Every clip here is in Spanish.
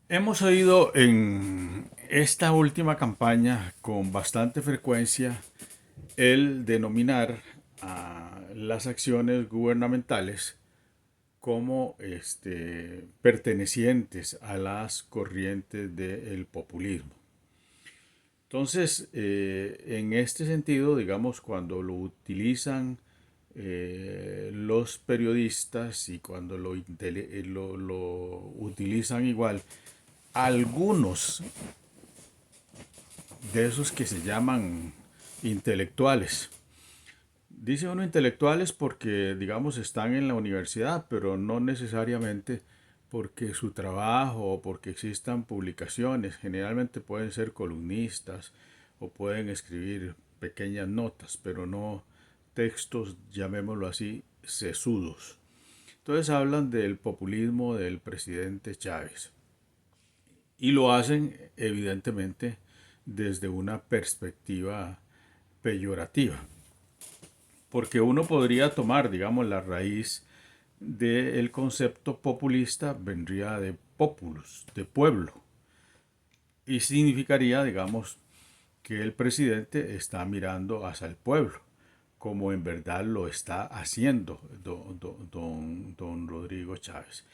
Hemos oído en esta última campaña con bastante frecuencia el denominar a las acciones gubernamentales como pertenecientes a las corrientes del populismo. Entonces, en este sentido, digamos, cuando lo utilizan los periodistas y cuando lo utilizan igual algunos de esos que se llaman intelectuales. Dice uno intelectuales porque, digamos, están en la universidad, pero no necesariamente porque su trabajo o porque existan publicaciones. Generalmente pueden ser columnistas o pueden escribir pequeñas notas, pero no textos, llamémoslo así, sesudos. Entonces hablan del populismo del presidente Chávez. Y lo hacen evidentemente desde una perspectiva peyorativa. Porque uno podría tomar, digamos, la raíz del concepto populista vendría de populus, de pueblo. Y significaría, digamos, que el presidente está mirando hacia el pueblo, como en verdad lo está haciendo don Rodrigo Chávez.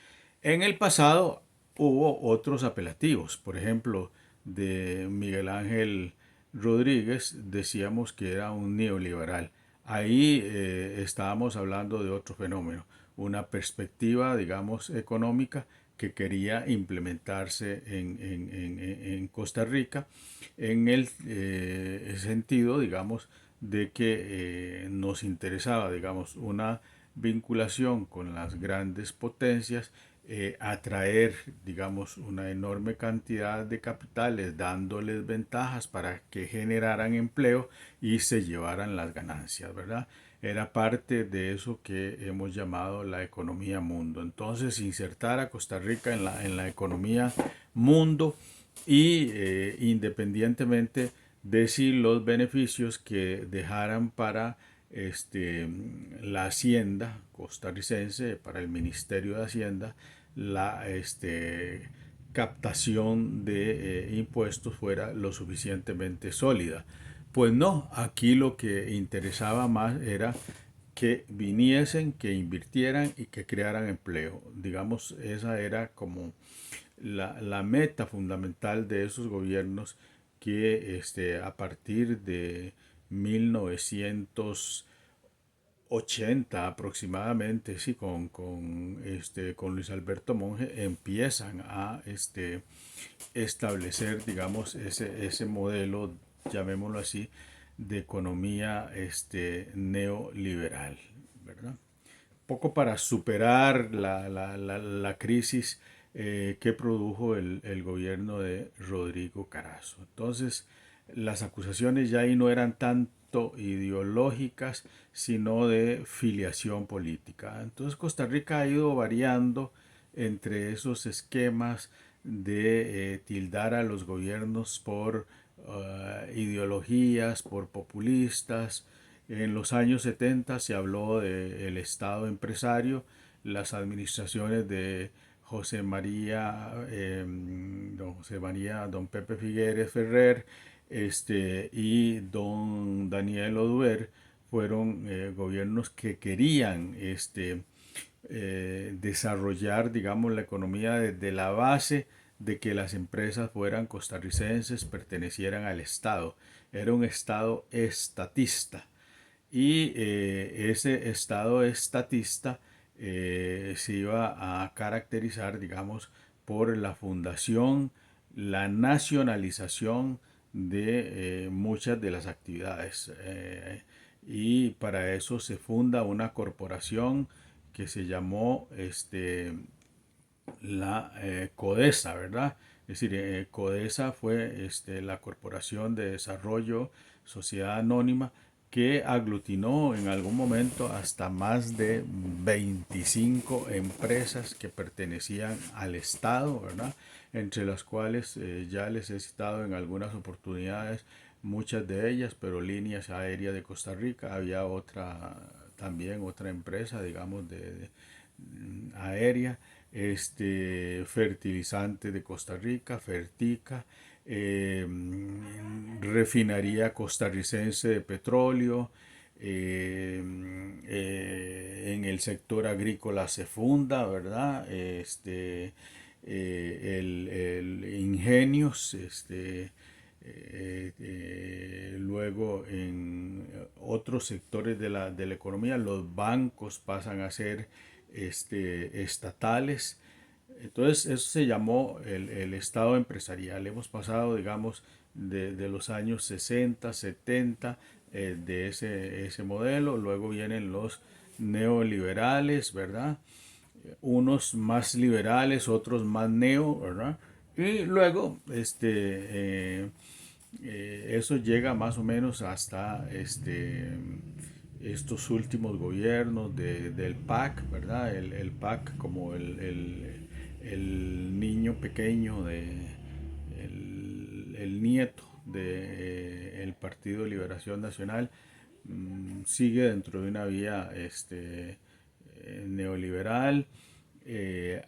En el pasado hubo otros apelativos, por ejemplo, de Miguel Ángel Rodríguez decíamos que era un neoliberal. Ahí estábamos hablando de otro fenómeno, una perspectiva, digamos, económica que quería implementarse en Costa Rica en el sentido, digamos, de que nos interesaba, digamos, una vinculación con las grandes potencias, atraer, digamos, una enorme cantidad de capitales, dándoles ventajas para que generaran empleo y se llevaran las ganancias, ¿verdad? Era parte de eso que hemos llamado la economía mundo. Entonces, insertar a Costa Rica en la economía mundo y independientemente de si los beneficios que dejaran para la hacienda costarricense, para el Ministerio de Hacienda, la captación de impuestos fuera lo suficientemente sólida. Pues no, aquí lo que interesaba más era que viniesen, que invirtieran y que crearan empleo. Digamos, esa era como la meta fundamental de esos gobiernos que a partir de 1980 aproximadamente, sí, con Luis Alberto Monge empiezan a establecer, digamos, ese modelo, llamémoslo así, de economía neoliberal, ¿verdad? Poco para superar la crisis que produjo el gobierno de Rodrigo Carazo. Entonces, las acusaciones ya ahí no eran tanto ideológicas, sino de filiación política. Entonces, Costa Rica ha ido variando entre esos esquemas de tildar a los gobiernos por ideologías, por populistas. En los años 70 se habló del Estado empresario, las administraciones de José María, don Pepe Figueres Ferrer, y don Daniel Oduber fueron gobiernos que querían desarrollar, digamos, la economía desde la base de que las empresas fueran costarricenses, pertenecieran al Estado. Era un Estado estatista. Y ese Estado estatista se iba a caracterizar, digamos, por la fundación, la nacionalización de muchas de las actividades. Y para eso se funda una corporación que se llamó la CODESA, ¿verdad? Es decir, CODESA fue la Corporación de Desarrollo Sociedad Anónima que aglutinó en algún momento hasta más de 25 empresas que pertenecían al Estado, ¿verdad? Entre las cuales ya les he citado en algunas oportunidades muchas de ellas, pero Líneas Aéreas de Costa Rica, había otra también otra empresa, digamos, aérea fertilizante de Costa Rica, Fertica, refinería costarricense de petróleo, en el sector agrícola se funda, ¿verdad? El ingenios, luego en otros sectores de la economía los bancos pasan a ser estatales. Entonces eso se llamó el Estado empresarial. Hemos pasado, digamos, de los años 60, 70, de ese modelo. Luego vienen los neoliberales, ¿verdad? Unos más liberales, otros más neo, ¿verdad? Y luego, eso llega más o menos hasta estos últimos gobiernos del PAC, ¿verdad? El PAC como el niño pequeño, el nieto del Partido de Liberación Nacional, sigue dentro de una vía neoliberal. Ese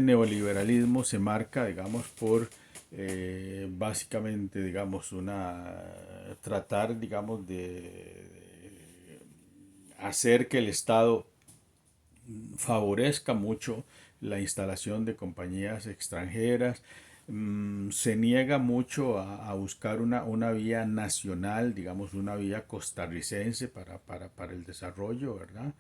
neoliberalismo se marca, digamos, por básicamente, digamos, tratar, digamos, de hacer que el Estado favorezca mucho la instalación de compañías extranjeras. Se niega mucho a buscar una vía nacional, digamos, una vía costarricense para el desarrollo, ¿verdad?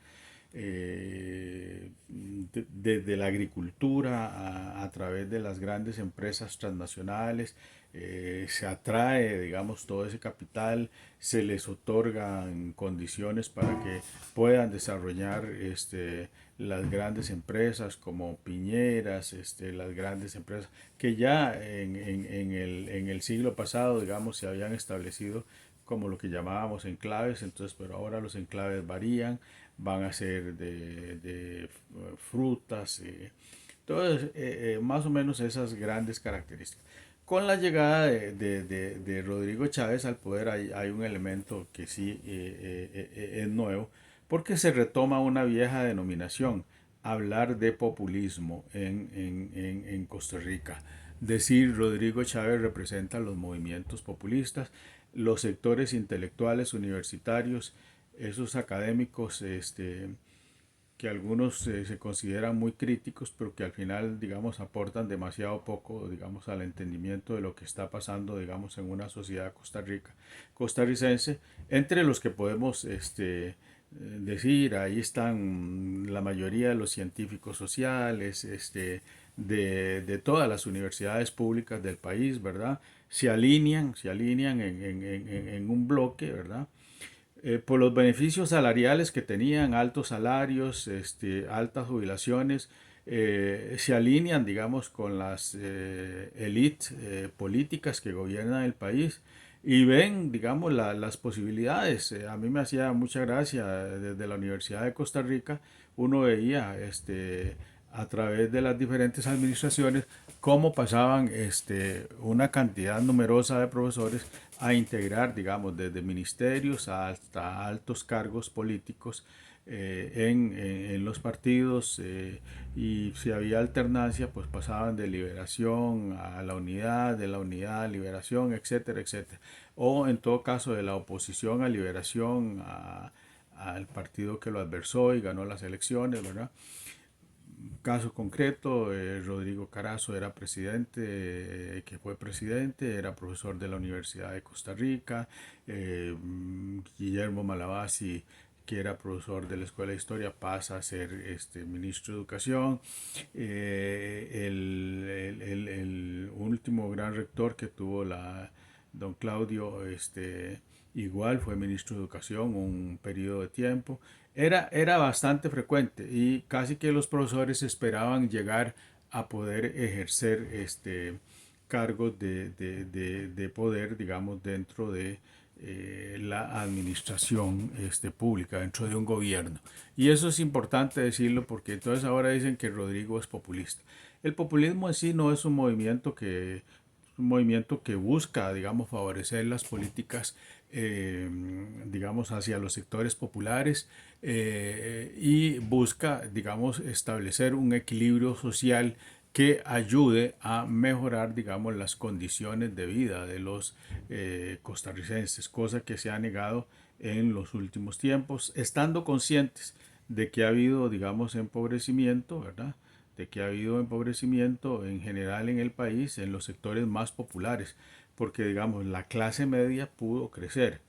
Desde la agricultura a través de las grandes empresas transnacionales, se atrae, digamos, todo ese capital, se les otorgan condiciones para que puedan desarrollar las grandes empresas como Piñeras, las grandes empresas que ya en el siglo pasado, digamos, se habían establecido como lo que llamábamos enclaves. Entonces, pero ahora los enclaves varían, van a ser de frutas, entonces, más o menos esas grandes características. Con la llegada de Rodrigo Chávez al poder hay un elemento que sí es nuevo, porque se retoma una vieja denominación, hablar de populismo en Costa Rica. Decir Rodrigo Chávez representa los movimientos populistas, los sectores intelectuales universitarios, esos académicos que algunos se consideran muy críticos, pero que al final, digamos, aportan demasiado poco, digamos, al entendimiento de lo que está pasando, digamos, en una sociedad costarricense, entre los que podemos decir, ahí están la mayoría de los científicos sociales, de todas las universidades públicas del país, ¿verdad? Se alinean en un bloque, ¿verdad? Por los beneficios salariales que tenían, altos salarios, altas jubilaciones, se alinean, digamos, con las élites políticas que gobiernan el país y ven, digamos, las posibilidades. A mí me hacía mucha gracia desde la Universidad de Costa Rica, uno veía a través de las diferentes administraciones cómo pasaban una cantidad numerosa de profesores a integrar, digamos, desde ministerios hasta altos cargos políticos en los partidos, y si había alternancia, pues pasaban de liberación a la unidad, de la unidad a liberación, etcétera, etcétera. O en todo caso de la oposición a liberación al partido que lo adversó y ganó las elecciones, ¿verdad? Caso concreto, Rodrigo Carazo era presidente, que fue presidente, era profesor de la Universidad de Costa Rica, Guillermo Malabasi, que era profesor de la Escuela de Historia, pasa a ser ministro de Educación. El último gran rector que tuvo don Claudio, igual fue ministro de Educación un periodo de tiempo. Era bastante frecuente y casi que los profesores esperaban llegar a poder ejercer cargos de poder, digamos, dentro de la administración pública, dentro de un gobierno. Y eso es importante decirlo porque entonces ahora dicen que Rodrigo es populista. El populismo en sí no es un movimiento que busca, digamos, favorecer las políticas eh, digamos, hacia los sectores populares y busca, digamos, establecer un equilibrio social que ayude a mejorar, digamos, las condiciones de vida de los costarricenses, cosa que se ha negado en los últimos tiempos, estando conscientes de que ha habido, digamos, empobrecimiento, ¿verdad? De que ha habido empobrecimiento en general en el país, en los sectores más populares, porque, digamos, la clase media pudo crecer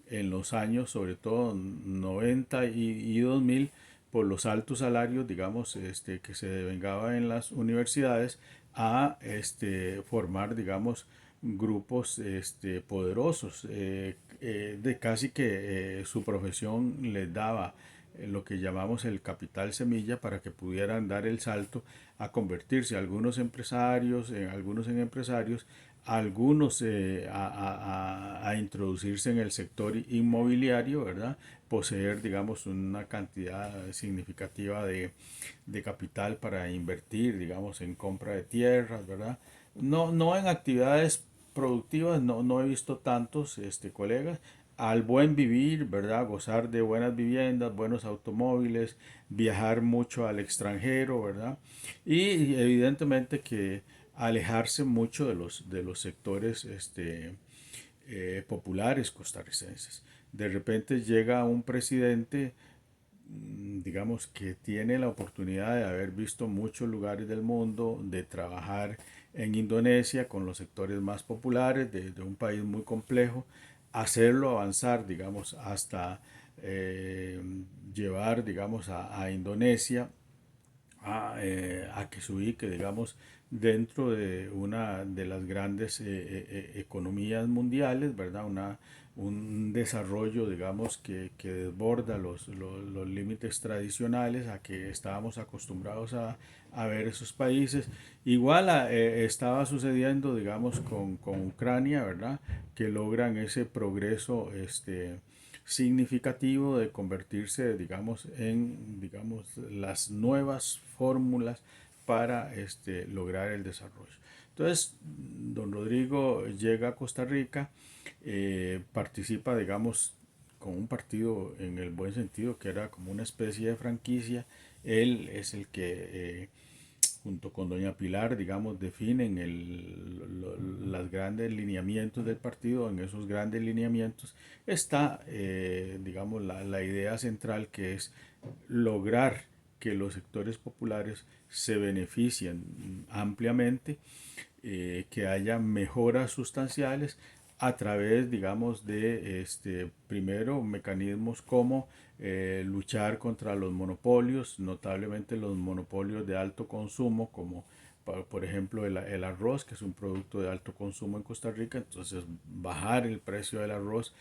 en los años, sobre todo 90 y 2000, por los altos salarios, digamos, que se devengaban en las universidades a formar, digamos, grupos poderosos, de casi que su profesión les daba lo que llamamos el capital semilla para que pudieran dar el salto a convertirse algunos empresarios, algunos en empresarios, algunos a introducirse en el sector inmobiliario, ¿verdad? Poseer, digamos, una cantidad significativa de capital para invertir, digamos, en compra de tierras, ¿verdad? No, no en actividades productivas, no, no he visto tantos colegas. Al buen vivir, ¿verdad? Gozar de buenas viviendas, buenos automóviles, viajar mucho al extranjero, ¿verdad? Y evidentemente que alejarse mucho de los sectores populares costarricenses. De repente llega un presidente, digamos, que tiene la oportunidad de haber visto muchos lugares del mundo, de trabajar en Indonesia con los sectores más populares de un país muy complejo, hacerlo avanzar, digamos, hasta eh, llevar, digamos, a Indonesia a que se ubique, digamos, dentro de una de las grandes economías mundiales, ¿verdad? Un desarrollo, digamos, que desborda los límites tradicionales a que estábamos acostumbrados a ver esos países. Igual estaba sucediendo, digamos, con Ucrania, ¿verdad? Que logran ese progreso, significativo de convertirse, digamos, en, digamos, las nuevas fórmulas para lograr el desarrollo. Entonces, don Rodrigo llega a Costa Rica, participa, digamos, con un partido en el buen sentido, que era como una especie de franquicia. Él es el que junto con doña Pilar, digamos, definen los grandes lineamientos del partido. En esos grandes lineamientos está, digamos, la idea central, que es lograr que los sectores populares se beneficien ampliamente, que haya mejoras sustanciales a través, digamos, de primero mecanismos como luchar contra los monopolios, notablemente los monopolios de alto consumo, como por ejemplo el arroz, que es un producto de alto consumo en Costa Rica. Entonces bajar el precio del arroz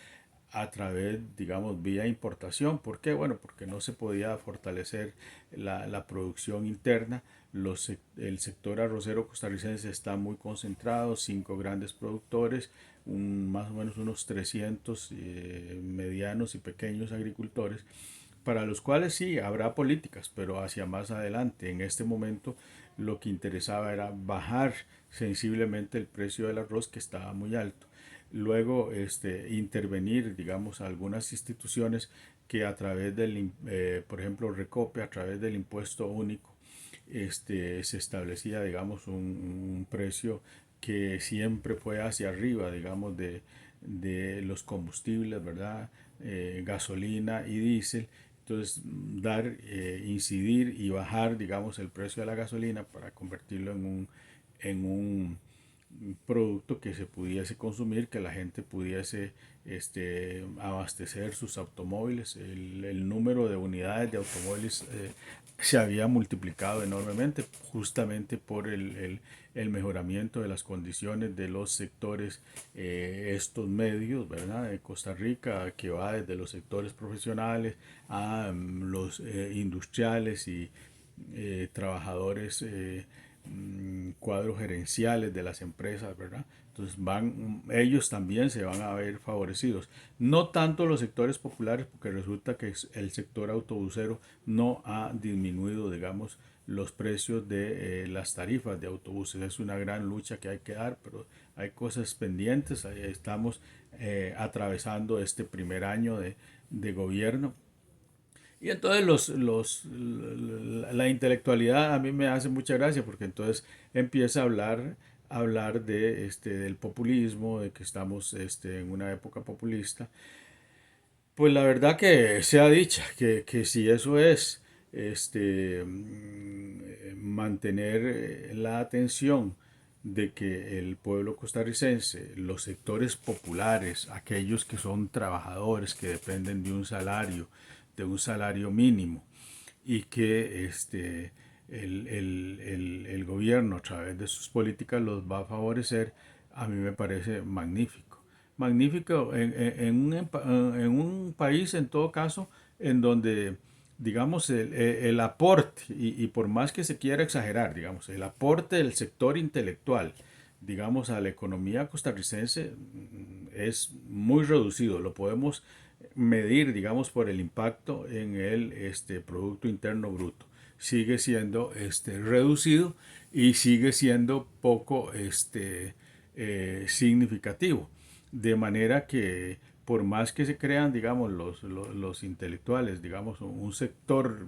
a través, digamos, vía importación. ¿Por qué? Bueno, porque no se podía fortalecer la producción interna. El sector arrocero costarricense está muy concentrado, cinco grandes productores, más o menos unos 300 medianos y pequeños agricultores, para los cuales sí habrá políticas, pero hacia más adelante. En este momento lo que interesaba era bajar sensiblemente el precio del arroz, que estaba muy alto. Luego intervenir, digamos, algunas instituciones que a través por ejemplo, Recope, a través del impuesto único, se establecía, digamos, un precio que siempre fue hacia arriba, digamos, de los combustibles, ¿verdad? Gasolina y diésel. Entonces, incidir y bajar, digamos, el precio de la gasolina para convertirlo en un producto que se pudiese consumir, que la gente pudiese abastecer sus automóviles. El número de unidades de automóviles se había multiplicado enormemente, justamente por el mejoramiento de las condiciones de los sectores, estos medios, ¿verdad? De Costa Rica, que va desde los sectores profesionales a los industriales y trabajadores, cuadros gerenciales de las empresas, ¿verdad? Entonces ellos también se van a ver favorecidos. No tanto los sectores populares, porque resulta que el sector autobusero no ha disminuido, digamos, los precios de las tarifas de autobuses. Es una gran lucha que hay que dar, pero hay cosas pendientes, ahí estamos atravesando este primer año de gobierno. Y entonces la intelectualidad a mí me hace mucha gracia porque entonces empieza a hablar de, del populismo, de que estamos en una época populista. Pues la verdad que sea dicha, que si eso es mantener la atención de que el pueblo costarricense, los sectores populares, aquellos que son trabajadores, que dependen de un salario mínimo, y que el gobierno a través de sus políticas los va a favorecer, a mí me parece magnífico. Magnífico en un país, en todo caso, en donde, digamos, el aporte, y por más que se quiera exagerar, digamos, el aporte del sector intelectual, digamos, a la economía costarricense es muy reducido. Lo podemos medir, digamos, por el impacto en el Producto Interno Bruto. Sigue siendo reducido y sigue siendo poco significativo. De manera que por más que se crean, digamos, los intelectuales, digamos, un sector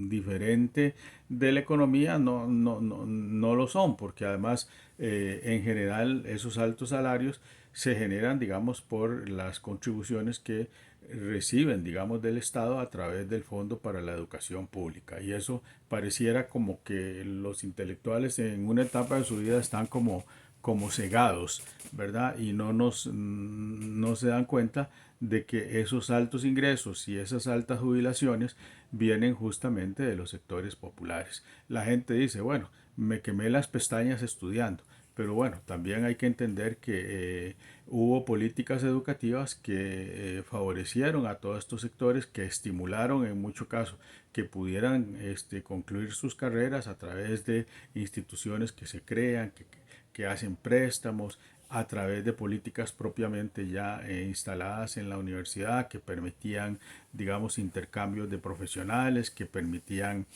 diferente de la economía, no lo son, porque además, en general, esos altos salarios se generan, digamos, por las contribuciones que reciben, digamos, del Estado a través del Fondo para la Educación Pública. Y eso pareciera como que los intelectuales en una etapa de su vida están como cegados, ¿verdad? Y no se dan cuenta de que esos altos ingresos y esas altas jubilaciones vienen justamente de los sectores populares. La gente dice, bueno, me quemé las pestañas estudiando, pero bueno, también hay que entender que hubo políticas educativas que favorecieron a todos estos sectores, que estimularon en mucho caso que pudieran concluir sus carreras a través de instituciones que se crean, que hacen préstamos, a través de políticas propiamente ya instaladas en la universidad que permitían, digamos, intercambios de profesionales, que permitían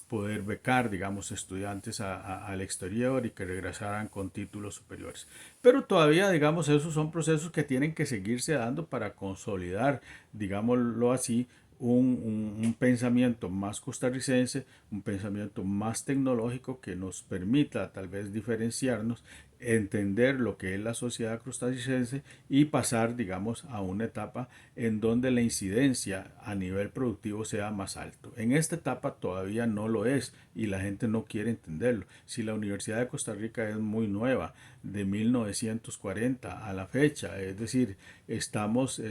poder becar, digamos, estudiantes al exterior y que regresaran con títulos superiores. Pero todavía, digamos, esos son procesos que tienen que seguirse dando para consolidar, digámoslo así, un pensamiento más costarricense, un pensamiento más tecnológico que nos permita tal vez diferenciarnos, entender lo que es la sociedad costarricense y pasar, digamos, a una etapa en donde la incidencia a nivel productivo sea más alto. En esta etapa todavía no lo es y la gente no quiere entenderlo. Si la Universidad de Costa Rica es muy nueva, de 1940 a la fecha, es decir, estamos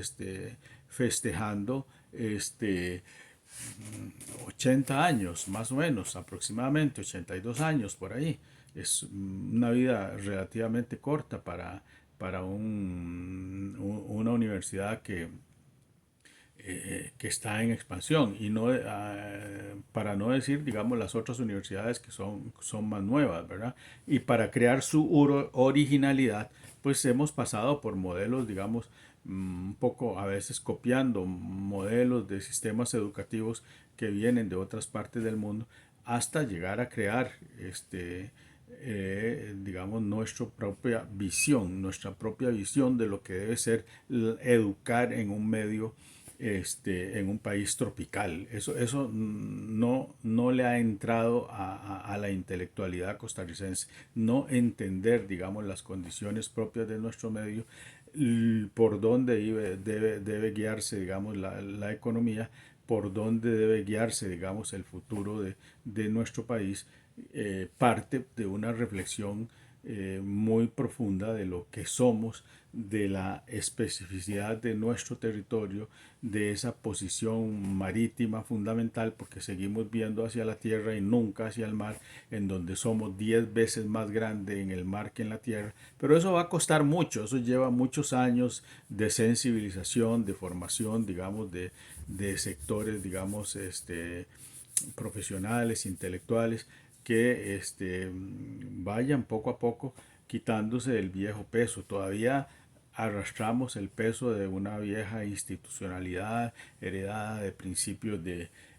festejando 80 años, más o menos, aproximadamente 82 años por ahí. Es una vida relativamente corta para una universidad que está en expansión y no para no decir digamos las otras universidades que son más nuevas, ¿verdad? Y para crear su originalidad pues hemos pasado por modelos digamos un poco a veces copiando modelos de sistemas educativos que vienen de otras partes del mundo hasta llegar a crear digamos nuestra propia visión de lo que debe ser educar en un medio en un país tropical. Eso no le ha entrado a la intelectualidad costarricense. No entender, digamos, las condiciones propias de nuestro medio, por dónde debe guiarse, digamos, la economía, por dónde debe guiarse, digamos, el futuro de nuestro país, parte de una reflexión muy profunda de lo que somos, de la especificidad de nuestro territorio, de esa posición marítima fundamental, porque seguimos viendo hacia la tierra y nunca hacia el mar, en donde somos 10 veces más grande en el mar que en la tierra. Pero eso va a costar mucho, eso lleva muchos años de sensibilización, de formación, digamos, de sectores, digamos, profesionales, intelectuales, que vayan poco a poco quitándose el viejo peso. Todavía arrastramos el peso de una vieja institucionalidad heredada de principios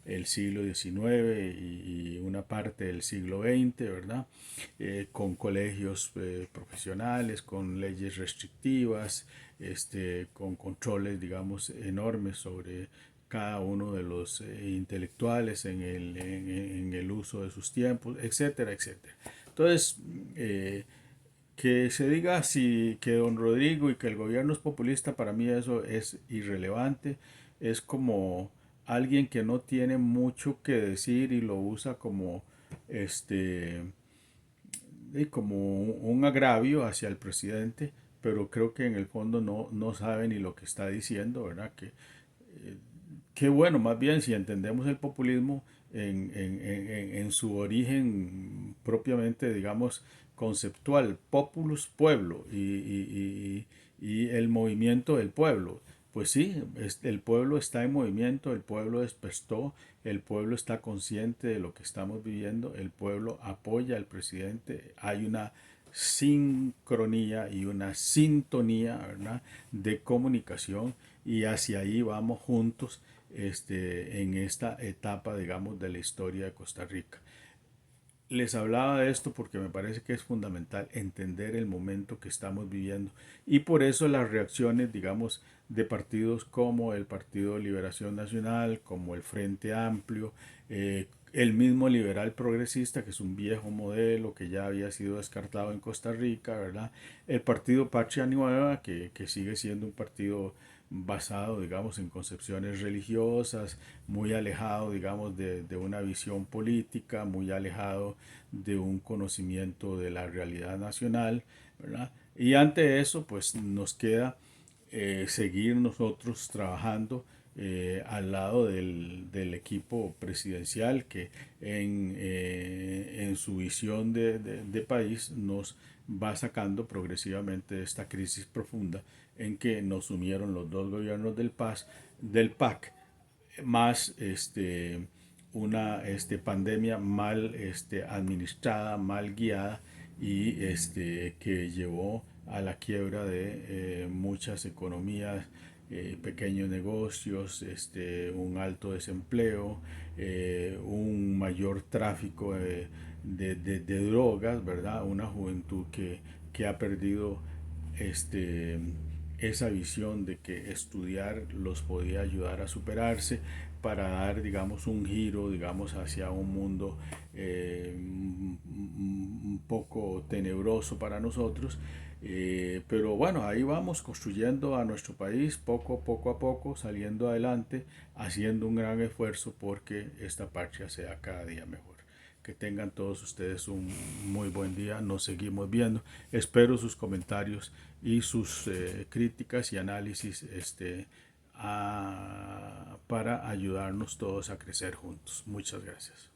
el siglo XIX y una parte del siglo XX, ¿verdad? Con colegios profesionales, con leyes restrictivas, con controles, digamos, enormes sobre cada uno de los intelectuales en el uso de sus tiempos, etcétera, etcétera. Entonces, que se diga si que don Rodrigo y que el gobierno es populista, para mí eso es irrelevante. Es como alguien que no tiene mucho que decir y lo usa como este como un agravio hacia el presidente, pero creo que en el fondo no sabe ni lo que está diciendo, ¿verdad? Qué bueno, más bien si entendemos el populismo en su origen propiamente, digamos, conceptual, populus, pueblo, y el movimiento del pueblo. Pues sí, el pueblo está en movimiento, el pueblo despertó, el pueblo está consciente de lo que estamos viviendo, el pueblo apoya al presidente, hay una sincronía y una sintonía, ¿verdad?, de comunicación, y hacia ahí vamos juntos en esta etapa, digamos, de la historia de Costa Rica. Les hablaba de esto porque me parece que es fundamental entender el momento que estamos viviendo, y por eso las reacciones, digamos, de partidos como el Partido de Liberación Nacional, como el Frente Amplio, el mismo liberal progresista, que es un viejo modelo que ya había sido descartado en Costa Rica, ¿verdad? El Partido Patria Nueva, que sigue siendo un partido basado, digamos, en concepciones religiosas, muy alejado, digamos, de una visión política, muy alejado de un conocimiento de la realidad nacional, ¿verdad? Y ante eso, pues nos queda seguir nosotros trabajando al lado del equipo presidencial que en su visión de país nos va sacando progresivamente de esta crisis profunda en que nos sumieron los dos gobiernos del PAC, más una pandemia mal administrada, mal guiada, y que llevó a la quiebra de muchas economías, pequeños negocios, un alto desempleo, un mayor tráfico de drogas, ¿verdad? Una juventud que ha perdido este, esa visión de que estudiar los podía ayudar a superarse, para dar, digamos, un giro, digamos, hacia un mundo un poco tenebroso para nosotros. Pero bueno, ahí vamos construyendo a nuestro país poco a poco, saliendo adelante, haciendo un gran esfuerzo porque esta patria sea cada día mejor. Que tengan todos ustedes un muy buen día. Nos seguimos viendo. Espero sus comentarios y sus críticas y análisis para ayudarnos todos a crecer juntos. Muchas gracias.